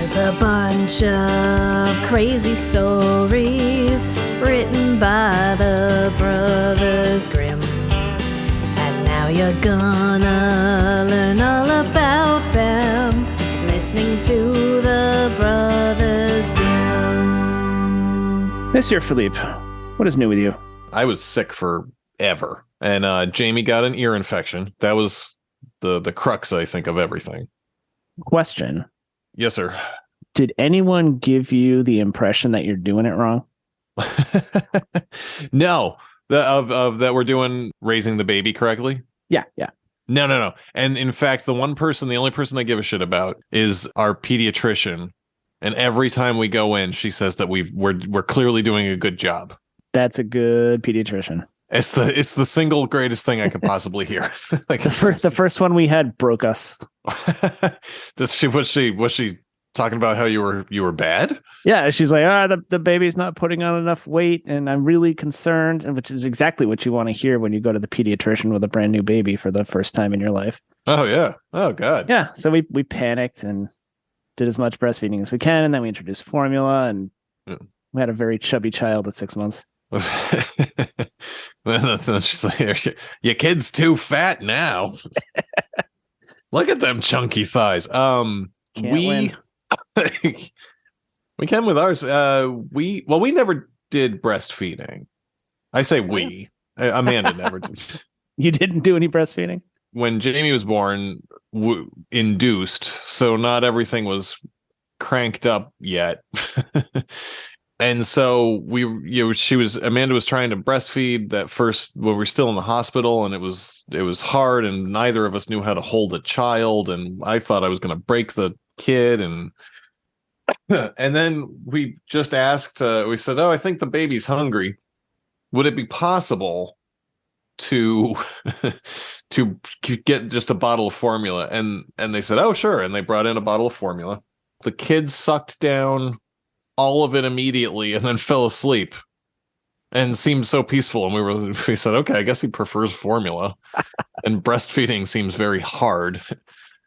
There's a bunch of crazy stories written by the Brothers Grimm. And now you're gonna learn all about them, listening to the Brothers Grimm. Monsieur Philippe, what is new with you? I was sick forever. And Jamie got an ear infection. That was the crux, I think, of everything. Question. Yes, sir. Did anyone give you the impression that you're doing it wrong? No. That we're doing raising the baby correctly? Yeah. No. And in fact, the only person I give a shit about is our pediatrician. And every time we go in, she says that we're clearly doing a good job. That's a good pediatrician. It's the single greatest thing I could possibly hear. Like The first one we had broke us. was she talking about how you were bad? Yeah, she's like, the baby's not putting on enough weight, and I'm really concerned, and which is exactly what you want to hear when you go to the pediatrician with a brand new baby for the first time in your life. Oh yeah. Oh god. Yeah. So we panicked and did as much breastfeeding as we can, and then we introduced formula, and we had a very chubby child at 6 months. Then she's like, your kid's too fat now. Look at them chunky thighs. We can with ours. We never did breastfeeding. I say we. Amanda never did. You didn't do any breastfeeding? When Jamie was born, induced, so not everything was cranked up yet. And so Amanda was trying to breastfeed that first when we were still in the hospital, and it was hard, and neither of us knew how to hold a child, and I thought I was going to break the kid, and then we just asked, we said, I think the baby's hungry. Would it be possible to get just a bottle of formula? And they said, oh, sure. And they brought in a bottle of formula. The kid sucked down all of it immediately and then fell asleep and seemed so peaceful. And we said, okay, I guess he prefers formula. And breastfeeding seems very hard.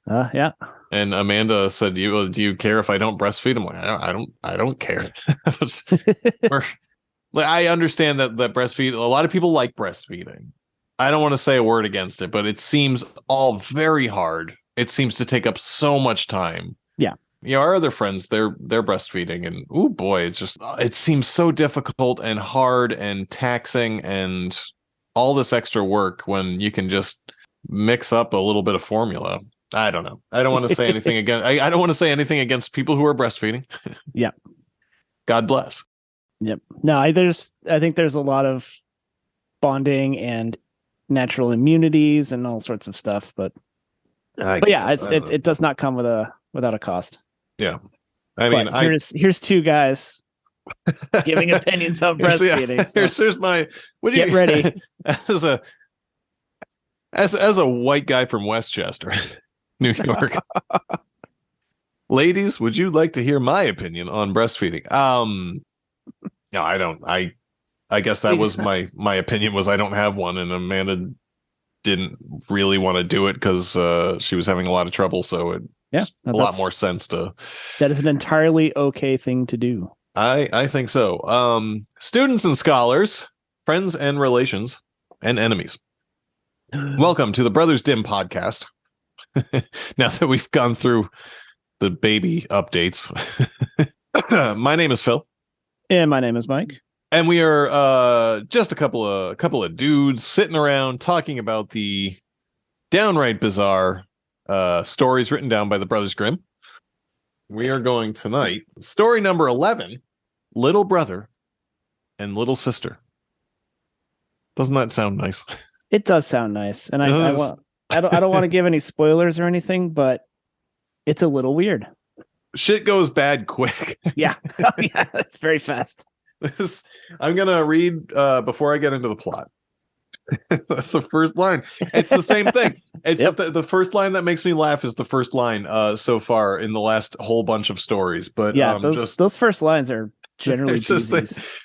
Yeah. And Amanda said, do you care if I don't breastfeed? I'm like, I don't care. I understand that breastfeed, a lot of people like breastfeeding. I don't want to say a word against it, but it seems all very hard. It seems to take up so much time. Yeah. Our other friends, they're breastfeeding, and oh boy, it seems so difficult and hard and taxing and all this extra work when you can just mix up a little bit of formula. I don't know. I don't want to say anything again. I don't want to say anything against people who are breastfeeding. Yeah. God bless. Yep. No, I think there's a lot of bonding and natural immunities and all sorts of stuff, but yeah, it does not come without a cost. Yeah. I mean, here's two guys giving opinions on breastfeeding. Here's my get ready. As a white guy from Westchester, New York. Ladies, would you like to hear my opinion on breastfeeding? No, I don't. I guess that was my opinion was I don't have one, and Amanda didn't really want to do it because she was having a lot of trouble, so it a lot more sense to. That is an entirely okay thing to do. I think so. Students and scholars, friends and relations, and enemies. Welcome to the Brothers Dim podcast. Now that we've gone through the baby updates, my name is Phil, and my name is Mike, and we are just a couple of dudes sitting around talking about the downright bizarre stories written down by the Brothers Grimm. We are going tonight. Story number 11, Little Brother and Little Sister. Doesn't that sound nice? It does sound nice. And I don't want to give any spoilers or anything, but it's a little weird. Shit goes bad quick. Yeah. Yeah, it's very fast. I'm going to read before I get into the plot. That's the first line. It's the same thing. It's the first line that makes me laugh is the first line so far in the last whole bunch of stories. But yeah, those first lines are generally just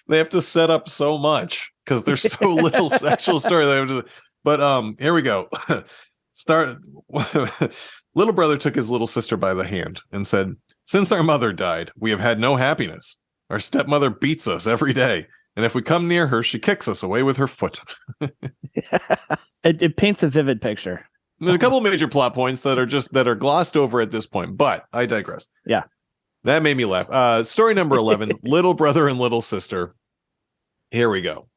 they have to set up so much because there's so little sexual story. But here we go. Little brother took his little sister by the hand and said, Since our mother died, we have had no happiness. Our stepmother beats us every day, and if we come near her, she kicks us away with her foot. It paints a vivid picture. There's a couple major plot points that are glossed over at this point, but I digress. Yeah. That made me laugh. Story number 11, Little Brother and Little Sister. Here we go.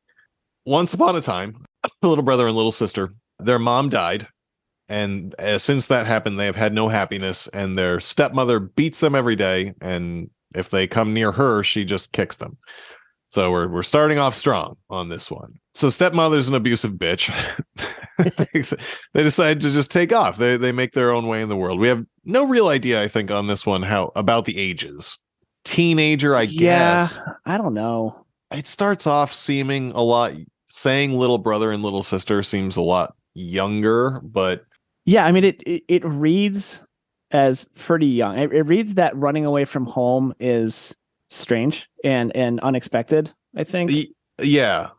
Once upon a time, little brother and little sister, their mom died. And since that happened, they have had no happiness. And their stepmother beats them every day. And if they come near her, she just kicks them. So we're starting off strong on this one. So stepmother's an abusive bitch. They decide to just take off. They make their own way in the world. We have no real idea, I think, on this one how about the ages. Teenager, I guess. I don't know. It starts off seeming a lot. Saying little brother and little sister seems a lot younger, but yeah, I mean it reads as pretty young. It reads that running away from home is strange and unexpected, I think. Yeah.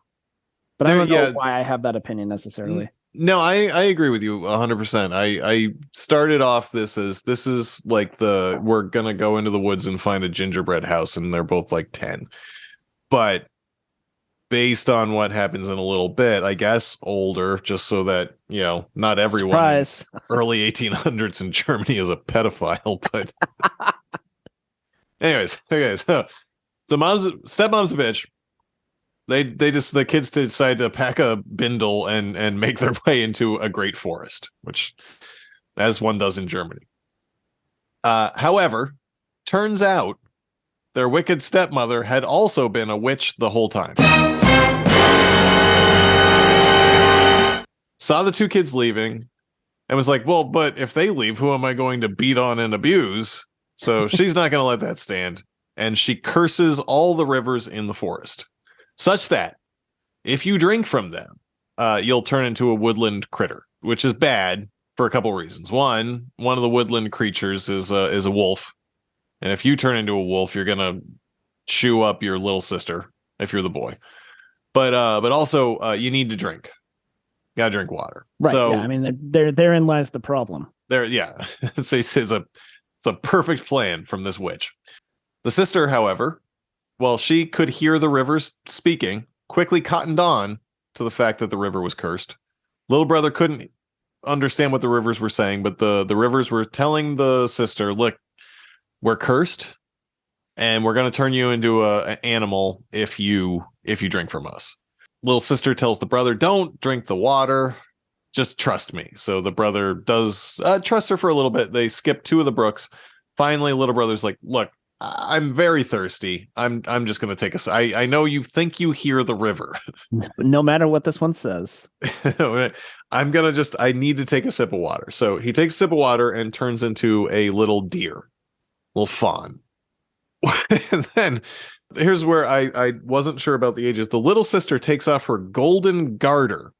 But I don't know why I have that opinion necessarily. No, I agree with you 100%. I started off this is like we're going to go into the woods and find a gingerbread house, and they're both like 10. But based on what happens in a little bit, I guess older, just so that, not everyone Surprise. Early 1800s in Germany is a pedophile, but anyways, okay, so stepmom's a bitch. The kids decide to pack a bindle and make their way into a great forest, which as one does in Germany. However, turns out their wicked stepmother had also been a witch the whole time. Saw the two kids leaving and was like, well, but if they leave, who am I going to beat on and abuse? So she's not going to let that stand. And she curses all the rivers in the forest, such that if you drink from them, you'll turn into a woodland critter, which is bad for a couple reasons. One of the woodland creatures is a wolf. And if you turn into a wolf, you're going to chew up your little sister if you're the boy. But also you need to drink. Gotta drink water. Right. So, yeah, I mean, therein lies the problem. It's a perfect plan from this witch. The sister, however, while she could hear the rivers speaking, quickly cottoned on to the fact that the river was cursed. Little brother couldn't understand what the rivers were saying, but the rivers were telling the sister, look, we're cursed, and we're going to turn you into an animal if you drink from us. Little sister tells the brother, don't drink the water, just trust me. So the brother does trust her for a little bit. They skip 2 of the brooks. Finally, little brother's like, look, I'm very thirsty. I'm just going to take I know you think you hear the river. No matter what this one says. I need to take a sip of water. So he takes a sip of water and turns into a little deer, little fawn. And then here's where I wasn't sure about the ages. The little sister takes off her golden garter.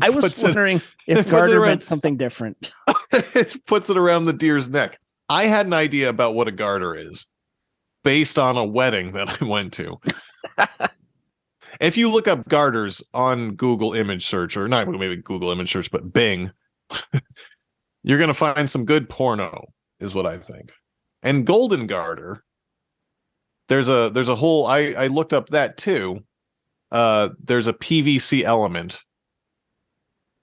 I was wondering if garter meant something different. It puts it around the deer's neck. I had an idea about what a garter is based on a wedding that I went to. If you look up garters on Google image search, or not maybe Google image search, but Bing, you're going to find some good porno, is what I think. And golden garter, there's a whole, I looked up that too. There's a PVC element.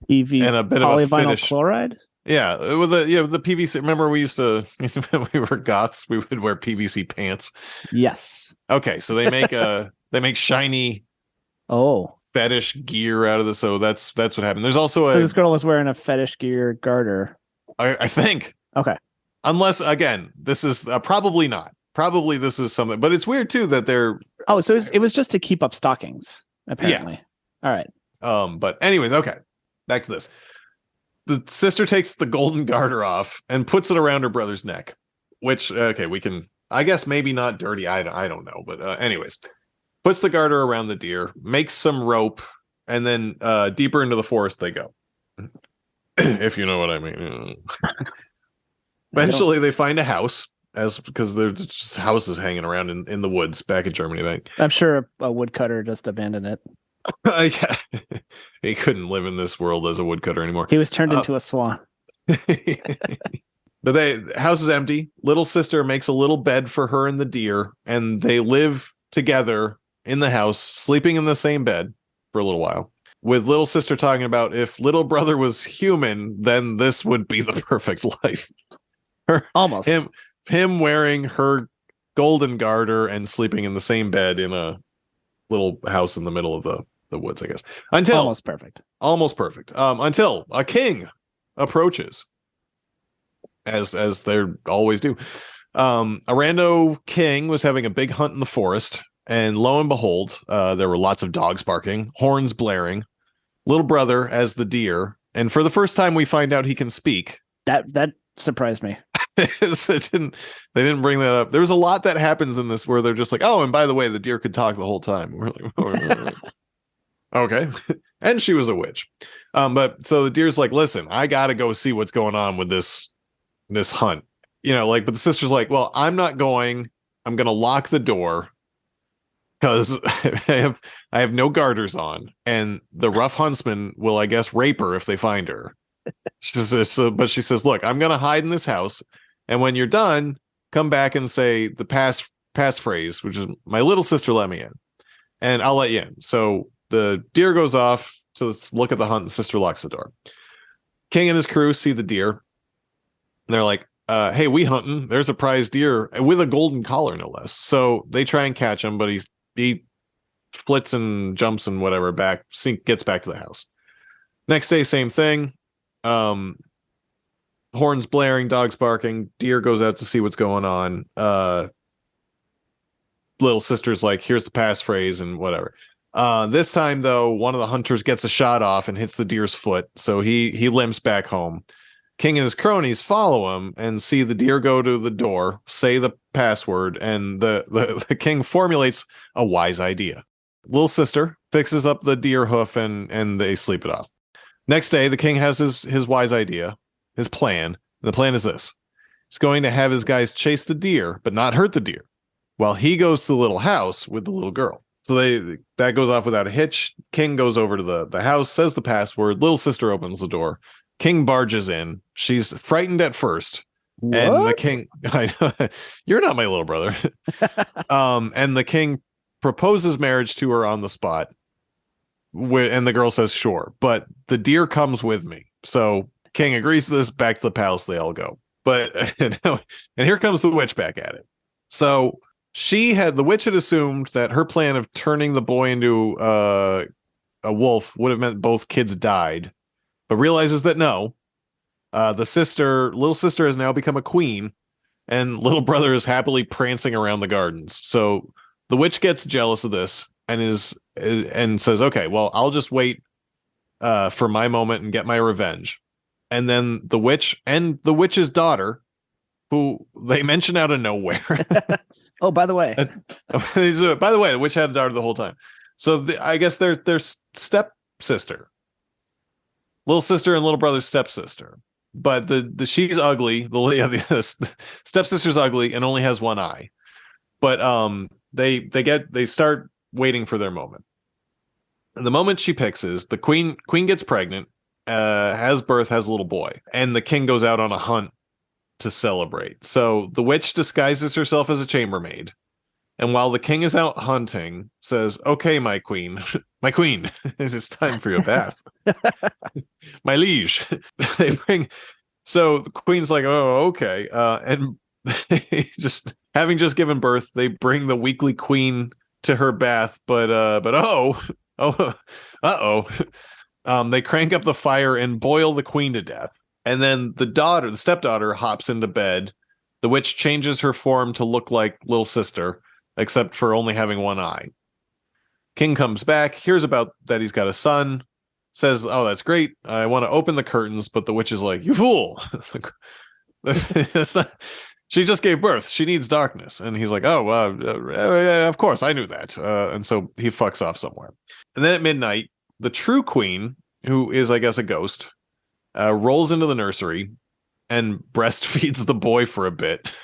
And a bit of a polyvinyl finish. Chloride? Yeah, with the PVC. Remember, we used to when we were goths, we would wear PVC pants. Yes. Okay, so they make shiny fetish gear out of this. So that's what happened. There's also so this girl was wearing a fetish gear garter. I think. Okay. Unless again, this is probably not. Probably this is something, but it's weird too that they're. Oh, so it was just to keep up stockings, apparently. Yeah. All right. But anyways, okay. Back to this. The sister takes the golden garter off and puts it around her brother's neck, which, okay, we can, I guess maybe not dirty. I don't know. But anyways, puts the garter around the deer, makes some rope, and then deeper into the forest they go. If you know what I mean. Eventually they find a house because there's just houses hanging around in the woods back in Germany. I think. I'm sure a woodcutter just abandoned it. Yeah. He couldn't live in this world as a woodcutter anymore. He was turned into a swan. But the house is empty. Little sister makes a little bed for her and the deer, and they live together in the house, sleeping in the same bed for a little while. With little sister talking about if little brother was human, then this would be the perfect life. Almost. Him wearing her golden garter and sleeping in the same bed in a little house in the middle of the woods, I guess. Almost perfect. Until a king approaches, as they always do. A rando king was having a big hunt in the forest, and lo and behold, there were lots of dogs barking, horns blaring, little brother as the deer, and for the first time we find out he can speak. That surprised me. They didn't bring that up. There's a lot that happens in this where they're just like, oh, and by the way, the deer could talk the whole time. We're like, oh, okay. And she was a witch. But so the deer's like, listen, I gotta go see what's going on with this hunt. But the sister's like, well, I'm not going. I'm gonna lock the door because I have no garters on, and the rough huntsman will, I guess, rape her if they find her. But she says, look, I'm gonna hide in this house, and when you're done, come back and say the pass phrase, which is my little sister let me in, and I'll let you in. So the deer goes off to look at the hunt, and the sister locks the door. King and his crew see the deer, and they're like, hey, we hunting. There's a prize deer with a golden collar, no less. So they try and catch him, but he flits and jumps and whatever gets back to the house. Next day, same thing. Horns blaring, dogs barking, deer goes out to see what's going on. Little sister's like, here's the passphrase and whatever. This time though, one of the hunters gets a shot off and hits the deer's foot, so he limps back home. King and his cronies follow him and see the deer go to the door, say the password, and the king formulates a wise idea. Little sister fixes up the deer hoof and they sleep it off. Next day, the king has his wise idea, his plan. The plan is this. He's going to have his guys chase the deer, but not hurt the deer, while he goes to the little house with the little girl. So that goes off without a hitch. King goes over to the house, says the password. Little sister opens the door. King barges in. She's frightened at first. What? And the king, I know, you're not my little brother. And the king proposes marriage to her on the spot. And the girl says, sure, but the deer comes with me. So King agrees to this. Back to the palace they all go. But and here comes the witch back at it. So the witch had assumed that her plan of turning the boy into a wolf would have meant both kids died, but realizes that no, little sister has now become a queen, and little brother is happily prancing around the gardens. So the witch gets jealous of this and says, okay, well, I'll just wait for my moment and get my revenge. And then the witch and the witch's daughter, who they mention out of nowhere. Oh, by the way. By the way, the witch had a daughter the whole time. So I guess they're stepsister. Little sister and little brother's stepsister. But the she's ugly. The stepsister's ugly and only has one eye. But they start waiting for their moment. And the moment she picks is the queen gets pregnant, has birth, has a little boy, and the king goes out on a hunt to celebrate. So the witch disguises herself as a chambermaid, and while the king is out hunting, says, okay, my queen, it's time for your bath. My liege. So the queen's like, oh, okay. And having just given birth, they bring the weakly queen to her bath, but they crank up the fire and boil the queen to death. And then the stepdaughter hops into bed. The witch changes her form to look like little sister, except for only having one eye. King comes back, hears about that he's got a son, says, oh, that's great. I want to open the curtains, but the witch is like, you fool. It's not, she just gave birth. She needs darkness. And he's like, oh, of course, I knew that. And so he fucks off somewhere. And then at midnight, the true queen, who is, I guess, a ghost, rolls into the nursery and breastfeeds the boy for a bit,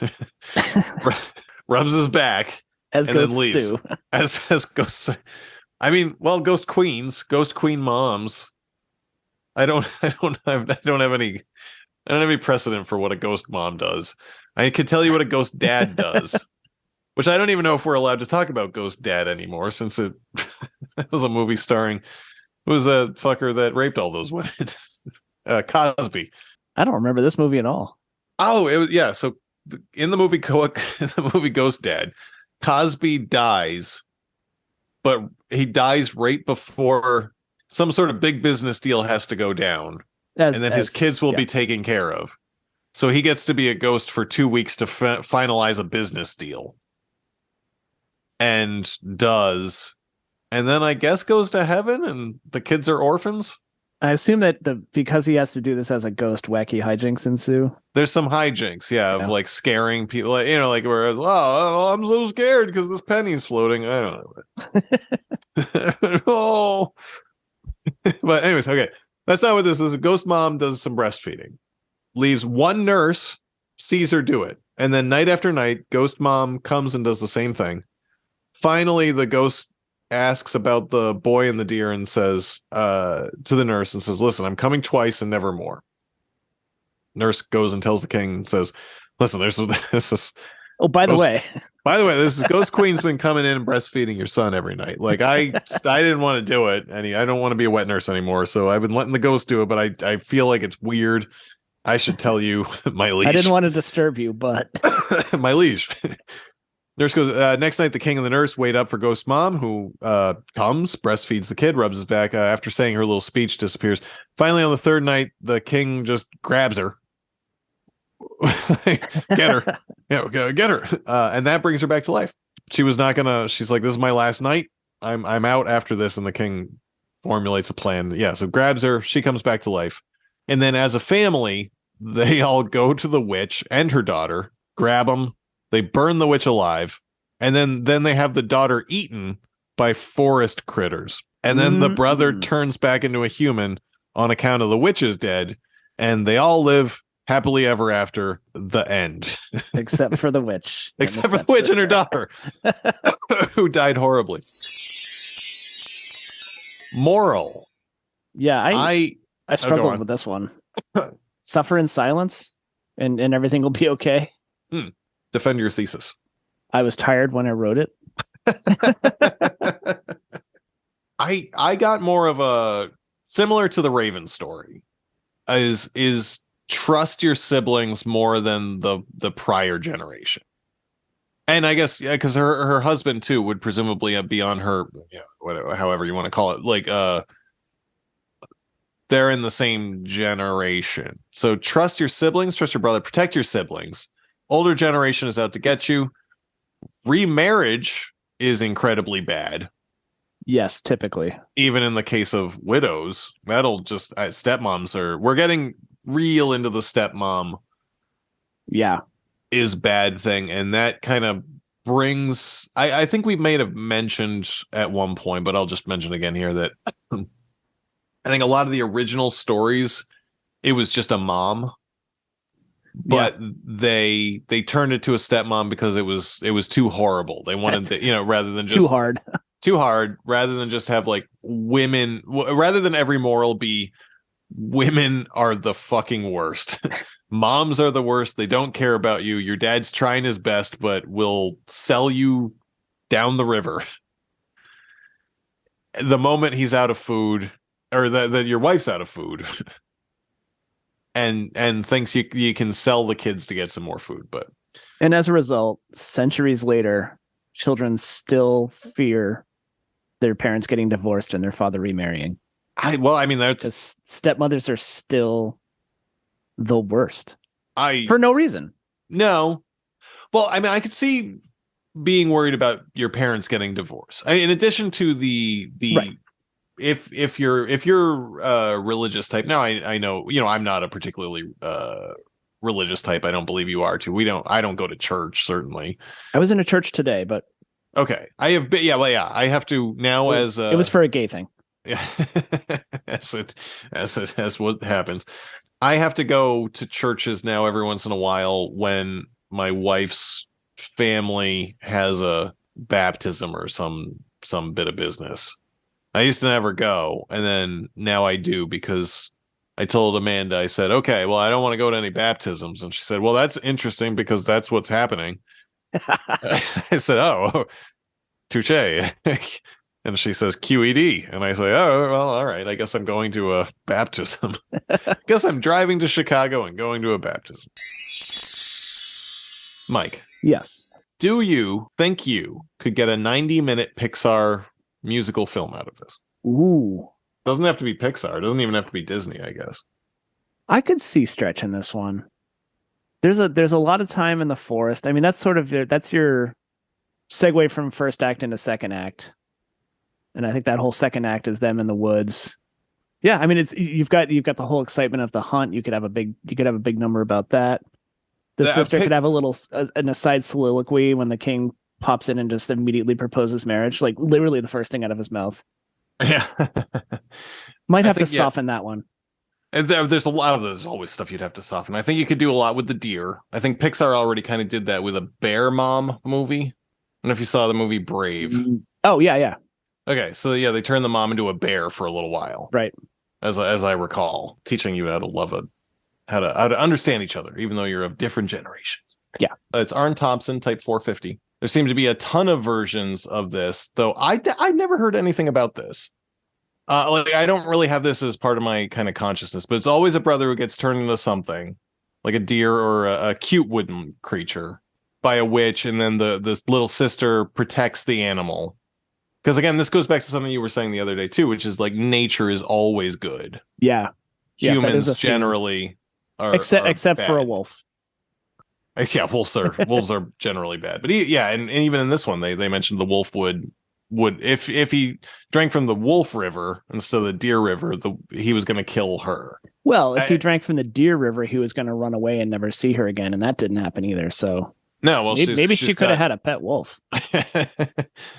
rubs his back, as and then leaves. Do. As ghosts. I mean, well, ghost queens, ghost queen moms. I don't have any I don't have any precedent for what a ghost mom does. I could tell you what a ghost dad does, which I don't even know if we're allowed to talk about ghost dad anymore, since it was a movie starring, it was a fucker that raped all those women. Cosby. I don't remember this movie at all. Oh, it was, yeah. So in the movie Ghost Dad, Cosby dies, but he dies right before some sort of big business deal has to go down, and then his kids will be taken care of. So he gets to be a ghost for 2 weeks to finalize a business deal, and does, and then I guess goes to heaven, and the kids are orphans. I assume that because he has to do this as a ghost, wacky hijinks ensue. There's some hijinks, of like scaring people, like, where I'm so scared because this penny's floating. I don't know. Oh, but anyways, okay, that's not what this is. A ghost mom does some breastfeeding, leaves one nurse, sees her do it, and then night after night, ghost mom comes and does the same thing. Finally, the ghost asks about the boy and the deer and says to the nurse and says, listen, I'm coming twice and never more. Nurse goes and tells the king and says, listen, there's this. Oh, by the way, this is Ghost Queen's been coming in and breastfeeding your son every night. Like I didn't want to do it, and I don't want to be a wet nurse anymore. So I've been letting the ghost do it, but I feel like it's weird. I should tell you, my liege. I didn't want to disturb you, but my liege. Nurse goes, next night, the king and the nurse wait up for ghost mom, who comes, breastfeeds the kid, rubs his back. After saying her little speech, disappears. Finally, on the third night, the king just grabs her. Get her. Yeah, get her. And that brings her back to life. She was not gonna, she's like, this is my last night. I'm out after this. And the king formulates a plan. Yeah, so grabs her. She comes back to life. And then as a family, they all go to the witch and her daughter, grab them. They burn the witch alive, and then they have the daughter eaten by forest critters. And then the brother turns back into a human on account of the witch is dead, and they all live happily ever after. The end. Except for the witch. Except for the witch and her daughter, who died horribly. Moral. Yeah, I struggled with this one. Suffer in silence, and everything will be okay. Defend your thesis. I was tired when I wrote it. I got more of a similar to the Raven story. Is trust your siblings more than the prior generation. And I guess because her husband too would presumably be on her, whatever, however you want to call it, like they're in the same generation. So trust your siblings, trust your brother, protect your siblings. Older generation is out to get you. Remarriage is incredibly bad. Yes, typically. Even in the case of widows, that'll just stepmoms we're getting real into the stepmom. Yeah. Is bad thing. And that kind of brings, I think we may have mentioned at one point, but I'll just mention again here that I think a lot of the original stories, it was just a mom. But they turned it to a stepmom because it was too horrible. They wanted rather than just too hard, rather than just have like women, rather than every moral be women are the fucking worst. Moms are the worst. They don't care about you. Your dad's trying his best, but will sell you down the river. The moment he's out of food, or that your wife's out of food. And thinks you can sell the kids to get some more food, and as a result, centuries later, children still fear their parents getting divorced and their father remarrying. That's stepmothers are still the worst. For no reason. No. Well, I mean, I could see being worried about your parents getting divorced. In addition to the right. If you're religious type, now I know, I'm not a particularly religious type. I don't believe you are too. I don't go to church, certainly. I was in a church today, but okay. I have been, I have to now. It was for a gay thing. Yeah. as what happens. I have to go to churches now every once in a while when my wife's family has a baptism or some bit of business. I used to never go, and then now I do because I told Amanda, I said, okay, well, I don't want to go to any baptisms. And she said, well, that's interesting because that's what's happening. I said, oh, touche. And she says QED. And I say, oh, well, all right. I guess I'm going to a baptism. Guess I'm driving to Chicago and going to a baptism. Mike. Yes. Do you think you could get a 90-minute Pixar musical film out of this? Ooh. Doesn't have to be Pixar. It doesn't even have to be Disney, I guess. I could see Stretch in this one. There's a lot of time in the forest. I mean, that's your segue from first act into second act. And I think that whole second act is them in the woods. Yeah, I mean, you've got the whole excitement of the hunt. You could have a big number about that. The sister could have an aside soliloquy when the king pops in and just immediately proposes marriage, like literally the first thing out of his mouth. Yeah. Might have to soften that one. And there's always stuff you'd have to soften. I think you could do a lot with the deer. I think Pixar already kind of did that with a bear mom movie. I don't know if you saw the movie Brave. Oh, yeah. Okay, so yeah, they turned the mom into a bear for a little while. Right. As I recall, teaching you how to understand each other, even though you're of different generations. Yeah. It's Arn Thompson, type 450. There seem to be a ton of versions of this, though I never heard anything about this. I don't really have this as part of my kind of consciousness, but it's always a brother who gets turned into something, like a deer or a cute wooden creature, by a witch, and then the little sister protects the animal. Because again, this goes back to something you were saying the other day too, which is like nature is always good. Yeah. Humans generally are except bad. for a wolf. Yeah, wolves are generally bad. But and even in this one, they mentioned the wolf would if he drank from the Wolf River instead of the Deer River, he was going to kill her. Well, if he drank from the Deer River, he was going to run away and never see her again, and that didn't happen either. So no, well, maybe she could have had a pet wolf.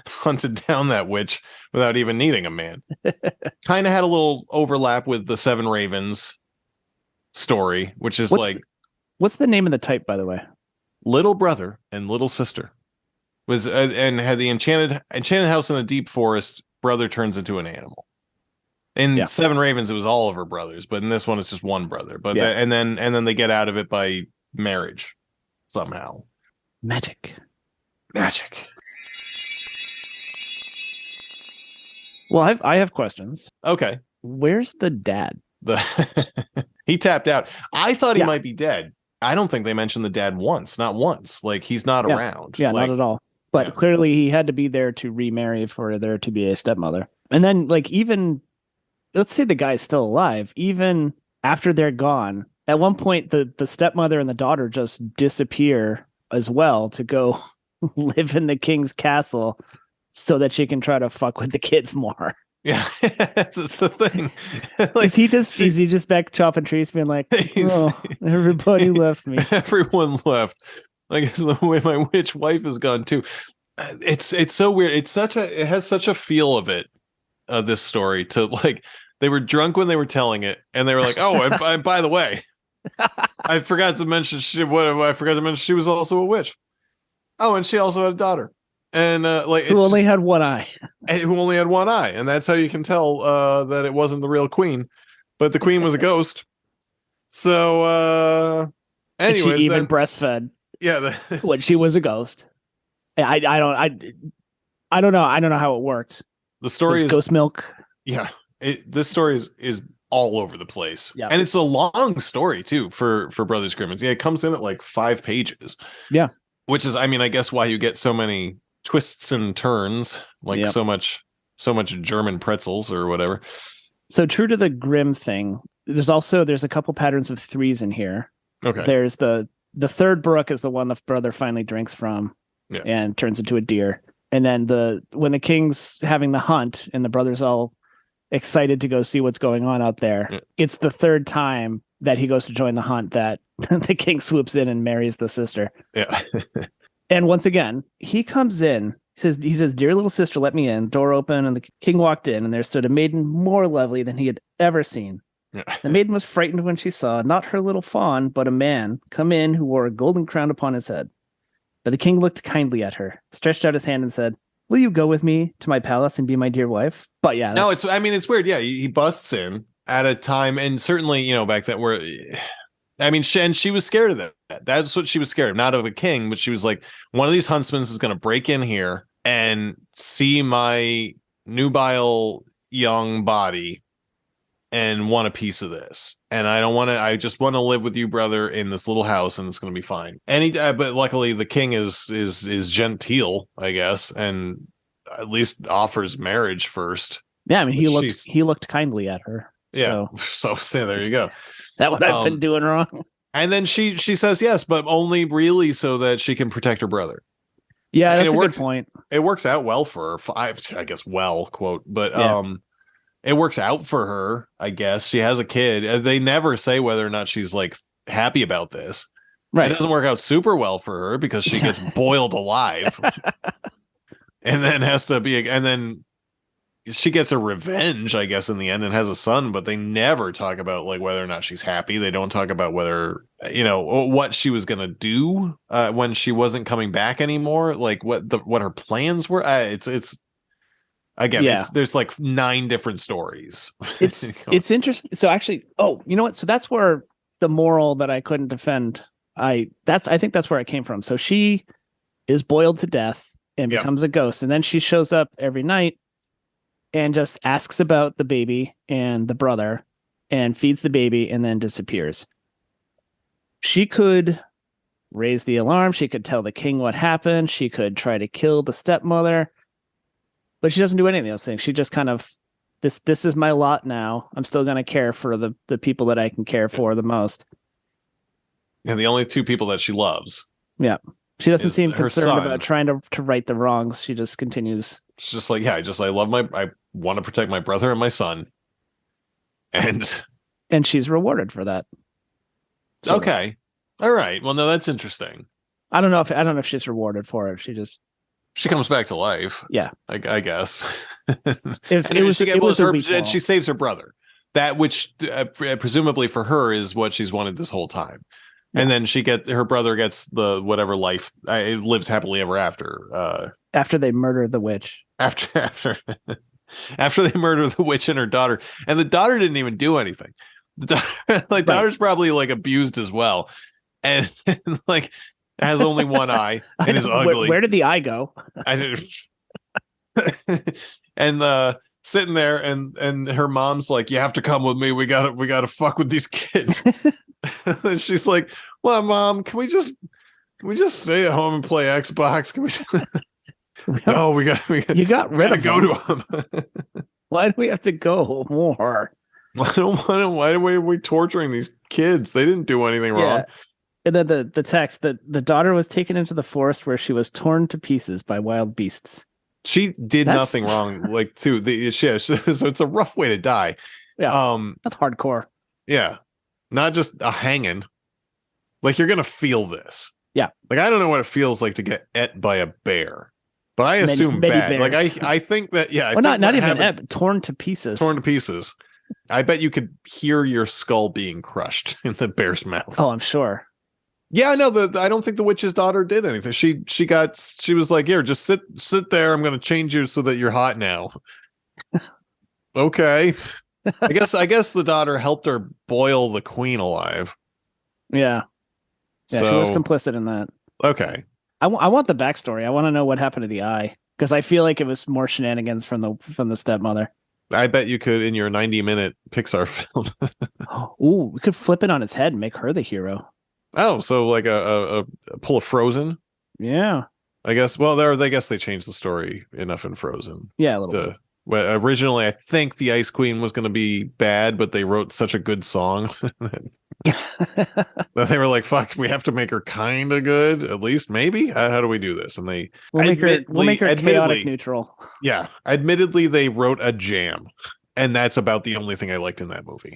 Hunted down that witch without even needing a man. Kind of had a little overlap with the Seven Ravens story, which is what's the name of the type, by the way? Little brother and little sister. Was and had the enchanted house in a deep forest. Brother turns into an animal. In Seven Ravens, it was all of her brothers, but in this one, it's just one brother. But and then they get out of it by marriage somehow. Magic. Well, I have questions. Okay, where's the dad? He tapped out. I thought he might be dead. I don't think they mentioned the dad not once. Like he's not around. Yeah, not at all. But clearly he had to be there to remarry for there to be a stepmother. And then even, let's say the guy's still alive, even after they're gone, at one point the stepmother and the daughter just disappear as well to go live in the king's castle so that she can try to fuck with the kids more. Yeah, that's the thing. Is he just back chopping trees being like, everybody left me. Everyone left. Like it's the way my witch wife is gone too. It's so weird. It has such a feel of it. This story to like they were drunk when they were telling it, and they were like, "Oh, and by the way, I forgot to mention she was also a witch. Oh, and she also had a daughter, and who only had one eye. Who only had one eye, and that's how you can tell that it wasn't the real queen, but the queen was a ghost. So, anyways, she even breastfed. Yeah, when she was a ghost. I don't know. I don't know how it worked. The story is ghost milk. Yeah, this story is all over the place. Yeah, and it's a long story too for Brothers Grimm. Yeah, it comes in at like 5 pages. Yeah, which is, I mean, I guess why you get so many twists and turns, like so much German pretzels or whatever. So true to the Grimm thing, there's a couple patterns of 3s in here. Okay, there's the third brook is the one the brother finally drinks from, and turns into a deer. And then when the king's having the hunt and the brother's all excited to go see what's going on out there, it's the third time that he goes to join the hunt that the king swoops in and marries the sister. Yeah. And once again, he comes in. He says, "Dear little sister, let me in." Door open, and the king walked in, and there stood a maiden more lovely than he had ever seen. Yeah. The maiden was frightened when she saw not her little fawn, but a man come in who wore a golden crown upon his head. But the king looked kindly at her, stretched out his hand, and said, "Will you go with me to my palace and be my dear wife?" But yeah, no, it's weird. Yeah, he busts in, at a time, and certainly, back then where, I mean, she was scared of that. That's what she was scared of, not of a king, but she was like, one of these huntsmen is going to break in here and see my nubile young body and want a piece of this, and I just want to live with you, brother, in this little house, and it's going to be fine. And but luckily the king is genteel, I guess, and at least offers marriage first. Yeah, I mean, he looked kindly at her. Yeah, so there you go. Is that what I've been doing wrong? And then she says yes, but only really so that she can protect her brother. Yeah, that's a good point. It works out well for her, I guess, well, quote, but it works out for her, I guess. She has a kid. They never say whether or not she's like happy about this. Right. It doesn't work out super well for her because she gets boiled alive. And then she gets a revenge, I guess, in the end, and has a son, but they never talk about like whether or not she's happy. They don't talk about whether, what she was going to do when she wasn't coming back anymore. Like what her plans were. It's again, there's like 9 different stories. It's interesting. So actually, you know what? So that's where the moral that I couldn't defend. I think that's where it came from. So she is boiled to death and becomes a ghost, and then she shows up every night and just asks about the baby and the brother and feeds the baby and then disappears. She could raise the alarm. She could tell the king what happened. She could try to kill the stepmother. But she doesn't do any of those things. She just kind of, this is my lot now. I'm still going to care for the people that I can care for the most. And the only 2 people that she loves. Yeah. She doesn't seem concerned about trying to right the wrongs. She just continues. She's just like, I want to protect my brother and my son. And she's rewarded for that. Okay. All right. Well, no, that's interesting. I don't know if she's rewarded for it. She comes back to life. Yeah, I guess. And she saves her brother. That which presumably for her is what she's wanted this whole time. Yeah. And then her brother gets the whatever life, it lives happily ever after. After they murder the witch. After they murder the witch and her daughter, and the daughter didn't even do anything. The daughter's probably like abused as well, and like has only one eye and is ugly. Where did the eye go? I didn't. And sitting there, and her mom's like, "You have to come with me. We gotta fuck with these kids." And she's like, "Well, Mom, can we just stay at home and play Xbox? Can we?" No, we got. You got rid of go to them. Why do we have to go more? Why are we torturing these kids? They didn't do anything wrong. Yeah. And then the text that the daughter was taken into the forest where she was torn to pieces by wild beasts. She did nothing wrong. Like, so it's a rough way to die. Yeah. That's hardcore. Yeah. Not just a hanging. Like, you're gonna feel this. Yeah. Like, I don't know what it feels like to get et by a bear. But I assume many bad. Bears. Like I think that not even torn to pieces. Torn to pieces. I bet you could hear your skull being crushed in the bear's mouth. Oh, I'm sure. Yeah, no, I don't think the witch's daughter did anything. She was like, "Here, just sit there. I'm going to change you so that you're hot now." Okay. I guess the daughter helped her boil the queen alive. Yeah. Yeah, so, she was complicit in that. Okay. I want the backstory. I want to know what happened to the eye, because I feel like it was more shenanigans from the stepmother. I bet you could in your 90-minute Pixar film. Ooh, we could flip it on its head and make her the hero. Oh, so like a pull of Frozen? Yeah. I guess. Well, I guess they changed the story enough in Frozen. Yeah, a little bit. Well, originally, I think the Ice Queen was going to be bad, but they wrote such a good song that they were like, "Fuck, we have to make her kind of good, at least, maybe." How do we do this? And we'll make her chaotic neutral. Yeah, admittedly, they wrote a jam, and that's about the only thing I liked in that movie.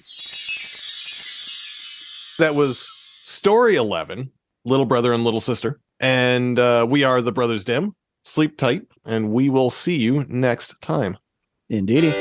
That was story 11, Little Brother and Little Sister, and we are the Brothers Dim. Sleep tight, and we will see you next time. Indeedy.